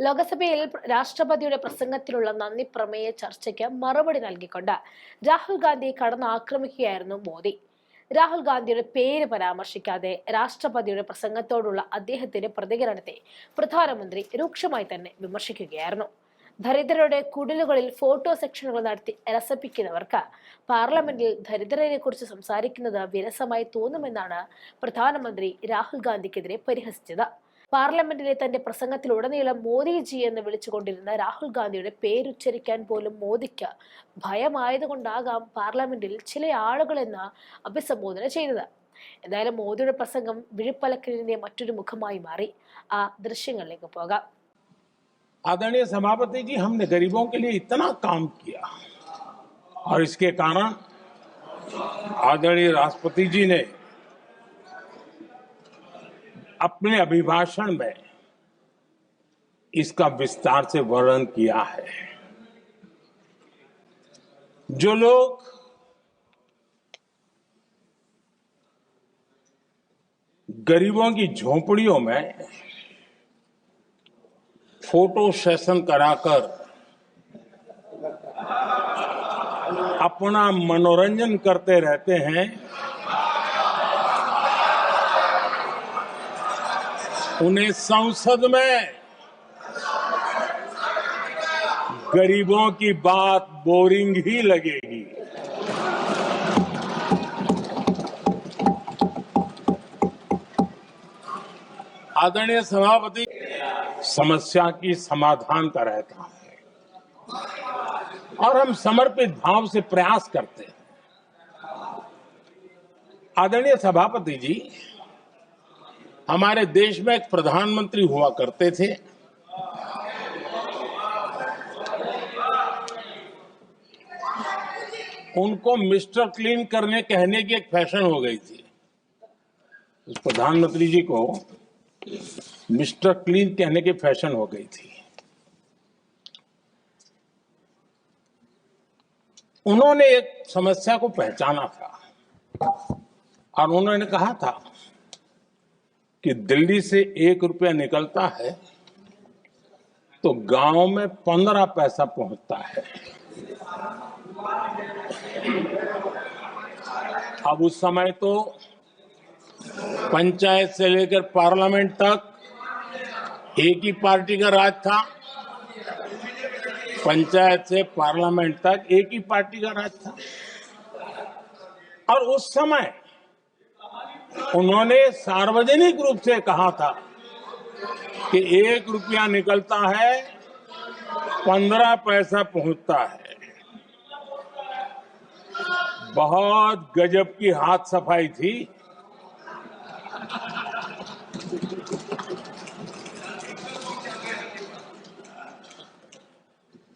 ലോക്സഭയിൽ രാഷ്ട്രപതിയുടെ പ്രസംഗത്തിലുള്ള നന്ദി പ്രമേയ ചർച്ചയ്ക്ക് മറുപടി നൽകിക്കൊണ്ട് രാഹുൽ ഗാന്ധിയെ കടന്നാക്രമിക്കുകയായിരുന്നു മോദി. രാഹുൽ ഗാന്ധിയുടെ പേര് പരാമർശിക്കാതെ രാഷ്ട്രപതിയുടെ പ്രസംഗത്തോടുള്ള അദ്ദേഹത്തിന്റെ പ്രതികരണത്തെ പ്രധാനമന്ത്രി രൂക്ഷമായി തന്നെ വിമർശിക്കുകയായിരുന്നു. ദരിദ്രരുടെ കുടിലുകളിൽ ഫോട്ടോ സെക്ഷനുകൾ നടത്തി രസിപ്പിക്കുന്നവർക്ക് പാർലമെന്റിൽ ദരിദ്രരെ കുറിച്ച് സംസാരിക്കുന്നത് വിരസമായി തോന്നുമെന്നാണ് പ്രധാനമന്ത്രി രാഹുൽ ഗാന്ധിക്കെതിരെ പരിഹസിച്ചത്. പാർലമെന്റിലെ തന്റെ പ്രസംഗത്തിലുടനീളം മോദിജി എന്ന് വിളിച്ചുകൊണ്ടിരുന്ന രാഹുൽ ഗാന്ധിയുടെ പേരുച്ചരിക്കാൻ പോലും മോദിക്ക് ഭയമായതുകൊണ്ടാകാം പാർലമെന്റിൽ ചില ആളുകളെന്ന് അഭിസംബോധന ചെയ്തത്. എന്തായാലും മോദിയുടെ പ്രസംഗം വിഴിപ്പലക്കലിന്റെ മറ്റൊരു മുഖമായി മാറി. ആ ദൃശ്യങ്ങളിലേക്ക് പോകാം. आदरणीय सभापति जी, हमने गरीबों के लिए इतना काम किया और इसके कारण आदरणीय राष्ट्रपति जी ने अपने अभिभाषण में इसका विस्तार से वर्णन किया है। जो लोग गरीबों की झोपड़ियों में फोटो सेशन कराकर अपना मनोरंजन करते रहते हैं, उन्हें संसद में गरीबों की बात बोरिंग ही लगेगी। आदरणीय सभापति, समस्या की समाधान का रहता है और हम समर्पित भाव से प्रयास करते हैं। आदरणीय सभापति जी, हमारे देश में एक प्रधानमंत्री हुआ करते थे। उनको मिस्टर क्लीन करने कहने की एक फैशन हो गई थी। उस प्रधानमंत्री जी को मिस्टर क्लीन कहने की फैशन हो गई थी। उन्होंने एक समस्या को पहचाना था और उन्होंने कहा था कि दिल्ली से 1 रुपया निकलता है तो गांव में 15 पैसा पहुंचता है। अब उस समय तो पंचायत से लेकर पार्लियामेंट तक एक ही पार्टी का राज था। पंचायत से पार्लियामेंट तक एक ही पार्टी का राज था और उस समय उन्होंने सार्वजनिक रूप से कहा था कि 1 रुपया निकलता है 15 पैसा पहुंचता है। बहुत गजब की हाथ सफाई थी।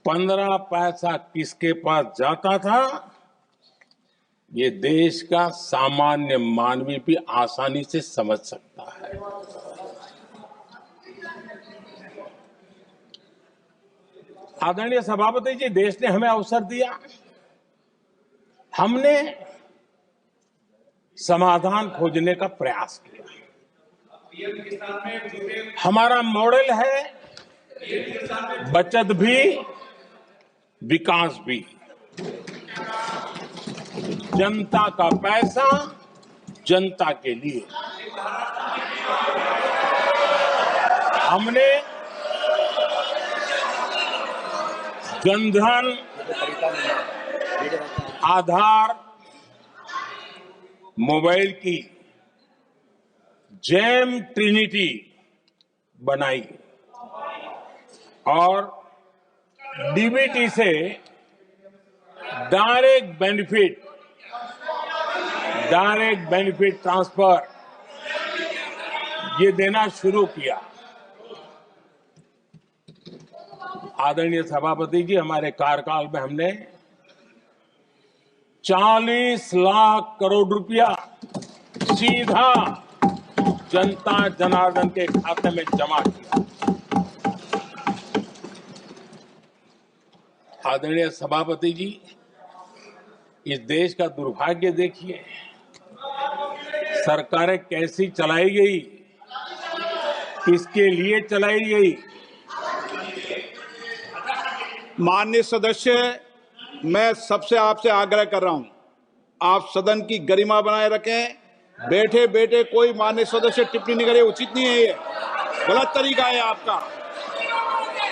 पंद्रह पैसा किसके पास जाता था, ये देश का सामान्य मानवी भी आसानी से समझ सकता है। आदरणीय सभापति जी, देश ने हमें अवसर दिया, हमने समाधान खोजने का प्रयास किया। हमारा मॉडल है बचत भी विकास भी। जनता का पैसा जनता के लिए। हमने जनधन, आधार, मोबाइल की जेम ट्रिनिटी बनाई और डीबीटी से डायरेक्ट बेनिफिट ट्रांसफर ये देना शुरू किया। आदरणीय सभापति जी, हमारे कार्यकाल में हमने 40 लाख करोड़ रुपया सीधा जनता जनार्दन के खाते में जमा किया। आदरणीय सभापति जी, इस देश का दुर्भाग्य देखिए, सरकारें कैसी चलाई गई, किसके लिए चलाई गई, माननीय सदस्य, मैं सबसे आपसे आग्रह कर रहा हूं, आप सदन की गरिमा बनाए रखें। बैठे बैठे कोई माननीय सदस्य टिप्पणी नहीं करे, उचित नहीं है, ये गलत तरीका है आपका।